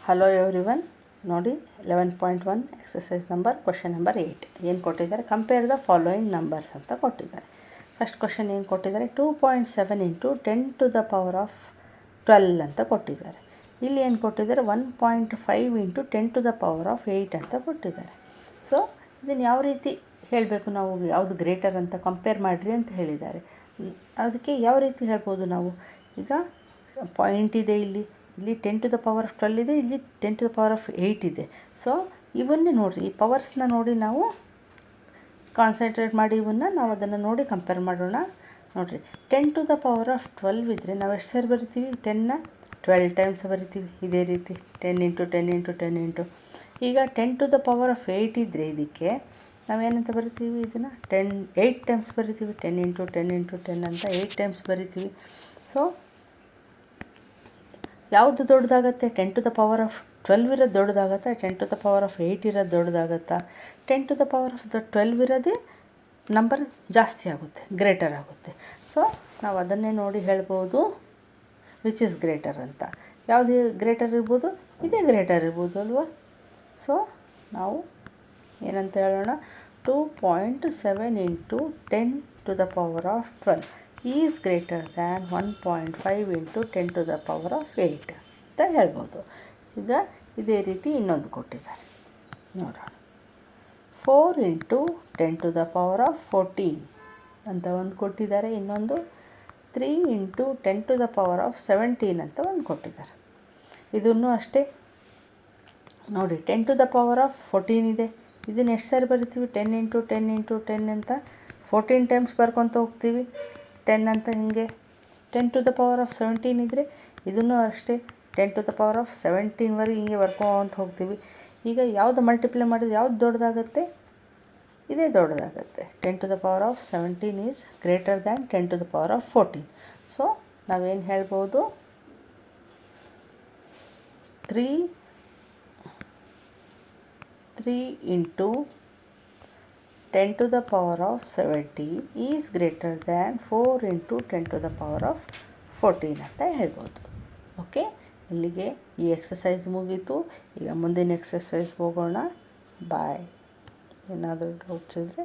Hello everyone. ನೋಡಿ 11.1 exercise number question number 8 ಏನು ಕೊಟ್ಟಿದ್ದಾರೆ, ಕಂಪೇರ್ ದ ಫಾಲೋಯಿಂಗ್ ನಂಬರ್ಸ್ ಅಂತ ಕೊಟ್ಟಿದ್ದಾರೆ. ಫಸ್ಟ್ ಕ್ವಶನ್ ಏನು ಕೊಟ್ಟಿದ್ದಾರೆ, 2.7 ಇಂಟು 10⁻12 ಅಂತ ಕೊಟ್ಟಿದ್ದಾರೆ. ಇಲ್ಲಿ ಏನು ಕೊಟ್ಟಿದ್ದಾರೆ, 1.5 ಇಂಟು 10⁸8 ಅಂತ ಕೊಟ್ಟಿದ್ದಾರೆ. ಸೊ ಇದನ್ನು ಯಾವ ರೀತಿ ಹೇಳಬೇಕು, ನಾವು ಯಾವುದು ಗ್ರೇಟರ್ ಅಂತ ಕಂಪೇರ್ ಮಾಡಿರಿ ಅಂತ ಹೇಳಿದ್ದಾರೆ. ಅದಕ್ಕೆ ಯಾವ ರೀತಿ ಹೇಳ್ಬೋದು ನಾವು, ಈಗ ಪಾಯಿಂಟ್ ಇದೆ, ಇಲ್ಲಿ 10⁻12 ಇದೆ, ಇಲ್ಲಿ 10⁸8 ಇದೆ. ಸೊ ಇವನ್ನೇ ನೋಡಿರಿ, ಈ ಪವರ್ಸ್ನ ನೋಡಿ ನಾವು ಕಾನ್ಸಂಟ್ರೇಟ್ ಮಾಡಿ ಇವನ್ನ ನಾವು ಅದನ್ನು ನೋಡಿ ಕಂಪೇರ್ ಮಾಡೋಣ. ನೋಡಿರಿ, 10⁻12 ಇದ್ದರೆ ನಾವು ಎಷ್ಟು ಸರಿ ಬರಿತೀವಿ, 10ನ 12 ಟೈಮ್ಸ್ ಬರಿತೀವಿ. ಇದೇ ರೀತಿ 10 ಇಂಟು 10 ಇಂಟು 10 ಇಂಟು. ಈಗ 10⁸8 ಇದ್ದರೆ ಇದಕ್ಕೆ ನಾವೇನಂತ ಬರಿತೀವಿ, ಇದನ್ನು 8 ಟೈಮ್ಸ್ ಬರಿತೀವಿ. 10 ಇಂಟು 10 ಇಂಟು 10 ಅಂತ 8 ಟೈಮ್ಸ್ ಬರಿತೀವಿ. ಸೊ ಯಾವುದು ದೊಡ್ಡದಾಗತ್ತೆ, 10⁻12 ಇರೋದು ದೊಡ್ಡದಾಗತ್ತಾ, 10⁸8 ಇರೋದು ದೊಡ್ಡದಾಗತ್ತಾ? 10⁻12 ಇರೋದೇ ನಂಬರ್ ಜಾಸ್ತಿ ಆಗುತ್ತೆ, ಗ್ರೇಟರ್ ಆಗುತ್ತೆ. ಸೊ ನಾವು ಅದನ್ನೇ ನೋಡಿ ಹೇಳ್ಬೋದು ವಿಚ್ ಇಸ್ ಗ್ರೇಟರ್ ಅಂತ. ಯಾವುದು ಗ್ರೇಟರ್ ಇರ್ಬೋದು, ಇದೇ ಗ್ರೇಟರ್ ಇರ್ಬೋದು ಅಲ್ವಾ. ಸೊ ನಾವು ಏನಂತ ಹೇಳೋಣ, 2.7 into 10⁻12 is greater than 1.5 into 10⁸8 ಅಂತ ಹೇಳ್ಬೋದು. ಈಗ ಇದೇ ರೀತಿ ಇನ್ನೊಂದು ಕೊಟ್ಟಿದ್ದಾರೆ ನೋಡೋಣ, 4 ಇಂಟು 10⁻14 ಅಂತ ಒಂದು ಕೊಟ್ಟಿದ್ದಾರೆ. ಇನ್ನೊಂದು 3 ಇಂಟು 10⁻17 ಅಂತ ಒಂದು ಕೊಟ್ಟಿದ್ದಾರೆ. ಇದನ್ನು ಅಷ್ಟೇ ನೋಡಿ, 10⁻14 ಇದೆ, ಇದನ್ನು ಎಷ್ಟು ಸಾರಿ ಬರಿತೀವಿ, 10 ಇಂಟು 10 ಇಂಟು 10 ಅಂತ 14 ಟೈಮ್ಸ್ ಬರ್ಕೊತ ಹೋಗ್ತೀವಿ. 10 ಅಂತ ಹಿಂಗೆ 10⁻17 ಇದ್ದರೆ ಇದನ್ನು ಅಷ್ಟೇ 10⁻17ವರೆಗೆ ಹಿಂಗೆ ಬರ್ಕೊಂತ ಹೋಗ್ತೀವಿ. ಈಗ ಯಾವುದು ಮಲ್ಟಿಪ್ಲೈ ಮಾಡಿದ್ರೆ ಯಾವುದು ದೊಡ್ಡದಾಗತ್ತೆ, ಇದೇ ದೊಡ್ಡದಾಗತ್ತೆ. 10⁻17 ಈಸ್ ಗ್ರೇಟರ್ ದ್ಯಾನ್ 10⁻14. ಸೊ ನಾವೇನು ಹೇಳ್ಬೋದು, 3 into 10⁻17 is greater than 4 into 10⁻14 ಅಂತ ಹೇಳ್ಬೋದು. ಓಕೆ, ಇಲ್ಲಿಗೆ ಈ ಎಕ್ಸಸೈಸ್ ಮುಗೀತು. ಈಗ ಮುಂದಿನ ಎಕ್ಸಸೈಸ್ಗೆ ಹೋಗೋಣ. ಬಾಯ್. ಏನಾದರೂ ಡೌಟ್ಸ್ ಇದ್ದರೆ